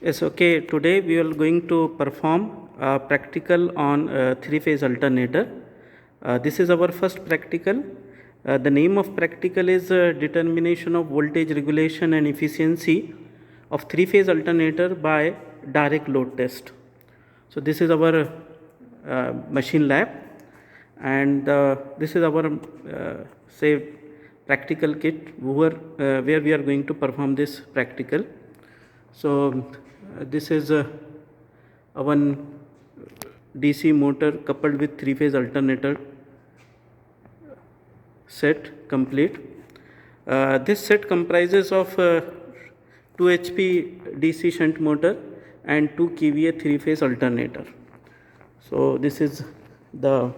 Yes, okay. Today we are going to perform a practical on three-phase alternator. This is our first practical. The name of practical is determination of voltage regulation and efficiency of three-phase alternator by direct load test. So this is our machine lab, and this is our say practical kit where we are going to perform this practical. So this is a one DC motor coupled with three-phase alternator set complete. This set comprises of 2 HP DC shunt motor and 2 kVA three-phase alternator. So this is the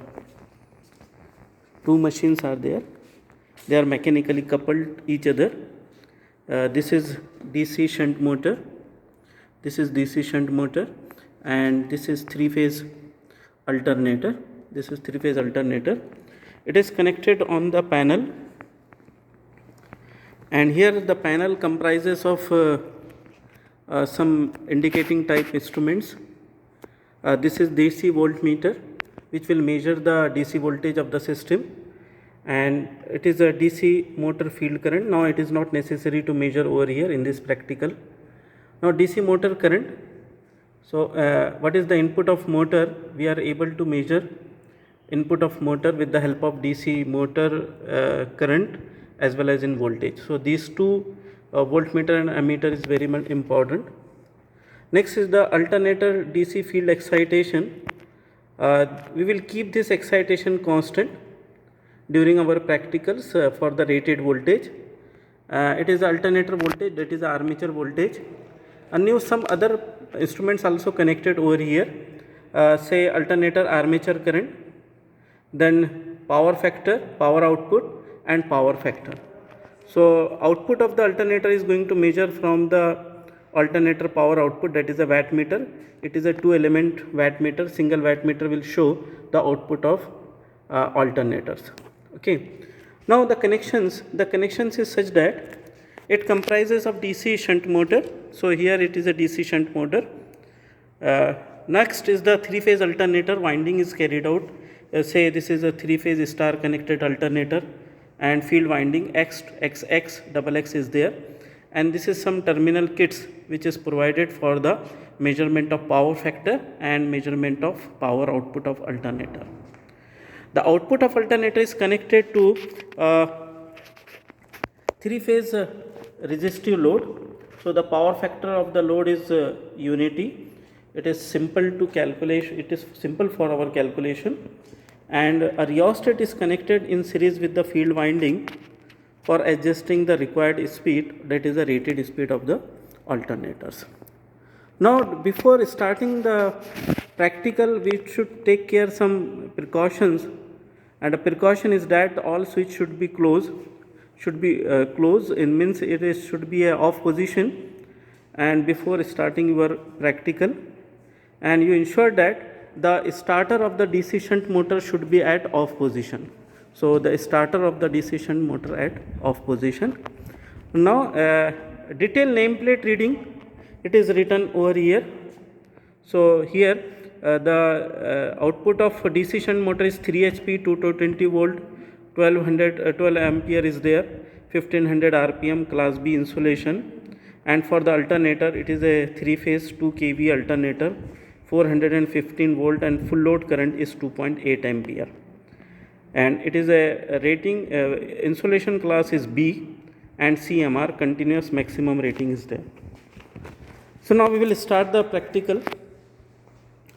two machines are there. They are mechanically coupled each other. This is DC shunt motor. This is DC shunt motor, and this is three-phase alternator. This is three-phase alternator. It is connected on the panel, and here the panel comprises of some indicating type instruments. This is DC voltmeter, which will measure the DC voltage of the system, and it is a DC motor field current. Now it is not necessary to measure over here in this practical. Now DC motor current. So what is the input of motor? We are able to measure input of motor with the help of DC motor current as well as in voltage. So these two voltmeter and ammeter is very much important. Next is the alternator DC field excitation. We will keep this excitation constant during our practicals for the rated voltage. It is alternator voltage, that is armature voltage. And you some other instruments also connected over here, say alternator armature current, then power factor, power output and power factor. So output of the alternator is going to measure from the alternator power output, that is a wattmeter. It is a 2-element wattmeter. Single wattmeter will show the output of alternators. Okay. Now the connections is such that it comprises of DC shunt motor. So here it is a DC shunt motor. Next is the three-phase alternator winding is carried out. Say this is a three-phase star connected alternator, and field winding XX is there, and this is some terminal kits which is provided for the measurement of power factor and measurement of power output of alternator. The output of alternator is connected to three-phase resistive load. So the power factor of the load is unity. It is simple to calculate. It is simple for our calculation, and a rheostat is connected in series with the field winding for adjusting the required speed, that is the rated speed of the alternators. Now before starting the practical, we should take care some precautions, and a precaution is that all switch should be closed. It means it is should be a off position, and before starting your practical, and you ensure that the starter of the DC shunt motor should be at off position. So the starter of the DC shunt motor at off position. Now detailed nameplate reading, it is written over here. So here the output of DC shunt motor is 3 HP, 220 volt, 12 ampere is there, 1500 RPM, class B insulation, and for the alternator it is a 3-phase 2 kV alternator, 415 volt, and full load current is 2.8 ampere, and it is a rating insulation class is B, and CMR, continuous maximum rating, is there. So now we will start the practical.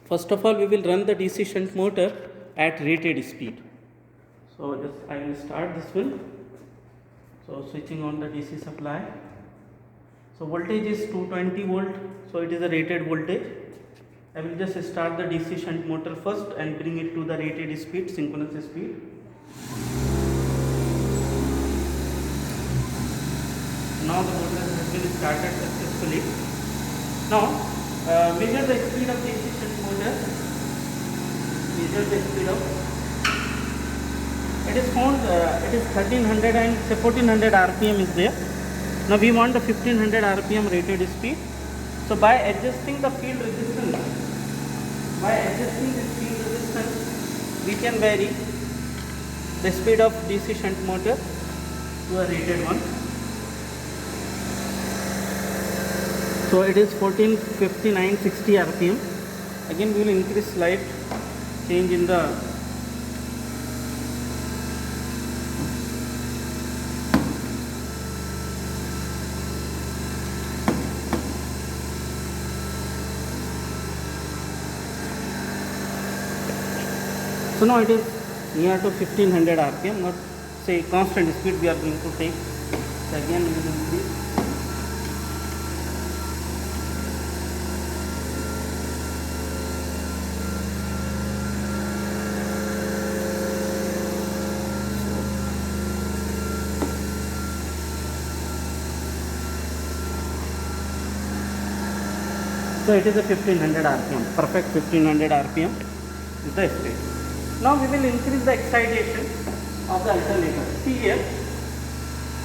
First of all, we will run the DC shunt motor at rated speed. So just I will start this one. So switching on the DC supply. So voltage is 220 volt. So it is a rated voltage. I will just start the DC shunt motor first and bring it to the rated speed, synchronous speed. Now the motor has been started successfully. Now measure the speed of DC shunt motor. Measure the speed of. It is found it is 1300 and say 1400 RPM is there. Now we want the 1500 RPM rated speed. So by adjusting the field resistance, we can vary the speed of DC shunt motor to a rated one. So it is 145960 RPM. Again we will increase slight change in the so now it is near to 1500 RPM, not say constant speed we are going to take. So again we will increase. So it is a 1500 RPM, perfect 1500 RPM is the speed. Now we will increase the excitation of the alternator. See here,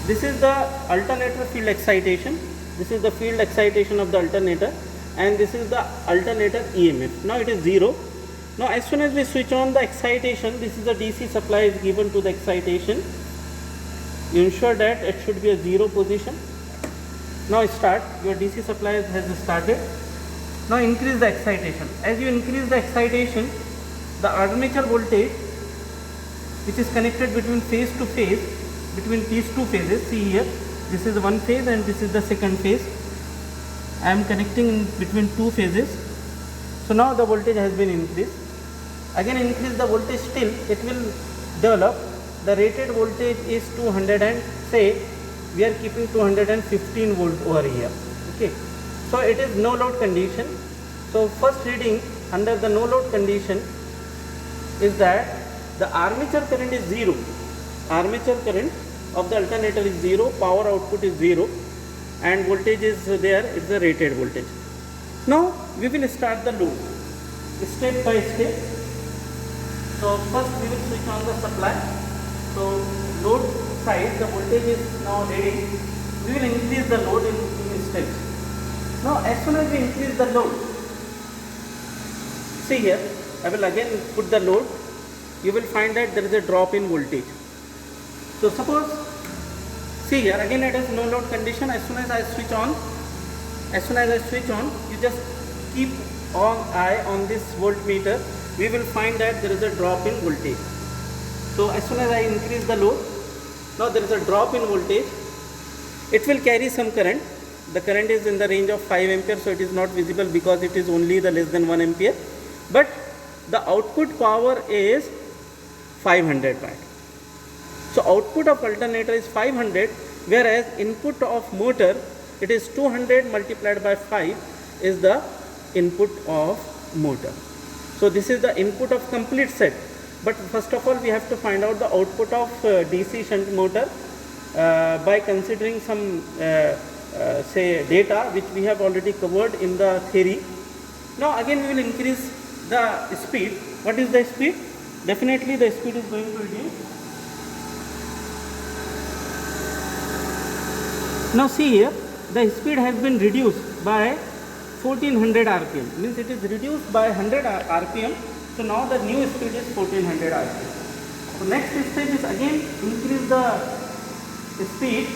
this is the alternator field excitation, this is the field excitation of the alternator, and this is the alternator EMF. Now it is 0. Now as soon as we switch on the excitation, this is the DC supply is given to the excitation. You ensure that it should be a 0 position. Now start, your DC supply has started. Now increase the excitation. As you increase the excitation, the armature voltage which is connected between phase to phase, between these two phases, see here, this is one phase and this is the second phase. I am connecting in between two phases. So now the voltage has been increased. Again increase the voltage, still it will develop. The rated voltage is 200 and say we are keeping 215 volt over here. Okay. So it is no load condition. So first reading under the no load condition is that the armature current is 0. Armature current of the alternator is 0, power output is 0, and voltage is there, it's the rated voltage. Now we will start the load step by step. So first we will switch on the supply. So load side, the voltage is now ready. We will increase the load in steps. Now as soon as we increase the load, see here, I will again put the load, you will find that there is a drop in voltage. So suppose, see here, again it is no load condition. As soon as I switch on, you just keep on eye on this voltmeter, we will find that there is a drop in voltage. So as soon as I increase the load, now there is a drop in voltage. It will carry some current. The current is in the range of 5 ampere, so it is not visible because it is only the less than 1 ampere. But the output power is 500 watt. So output of alternator is 500, whereas input of motor, it is 200 multiplied by 5 is the input of motor. So this is the input of complete set. But first of all we have to find out the output of DC shunt motor by considering some say data which we have already covered in the theory. Now again we will increase the speed. What is the speed? Definitely the speed is going to reduce. Now see here, the speed has been reduced by 1400 RPM, means it is reduced by 100 RPM. So now the new speed is 1400 RPM. So next step is again increase the speed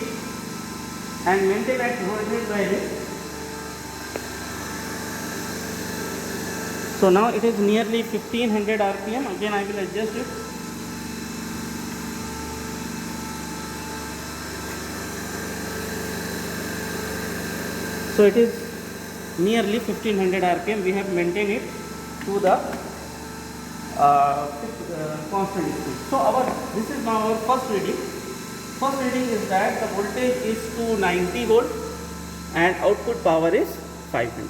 and maintain at voltage value. So now it is nearly 1500 RPM. Again I will adjust it. So it is nearly 1500 RPM. We have maintained it to the constant speed. So this is now our first reading. First reading is that the voltage is 290 volt and output power is 500.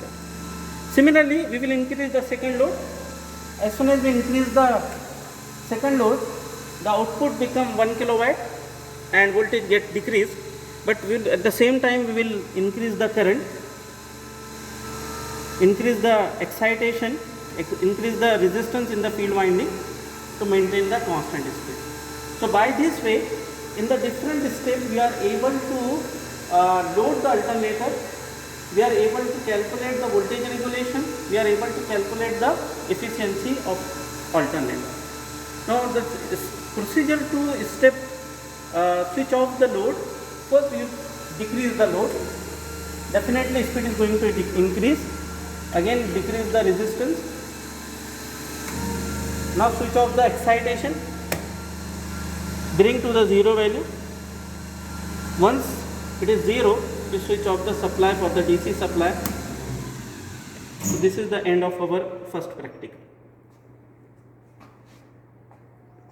Similarly, we will increase the second load. As soon as we increase the second load, the output become 1 kilowatt and voltage get decreased. But at the same time we will increase the current, increase the excitation, increase the resistance in the field winding to maintain the constant speed. So by this way, in the different steps we are able to load the alternator we are able to calculate the voltage regulation, we are able to calculate the efficiency of alternator. Now the procedure to step switch off the load. First you decrease the load, definitely speed is going to increase, again decrease the resistance. Now switch off the excitation, bring to the zero value. Once it is zero, you switch off the supply for the DC supply. So this is the end of our first practical.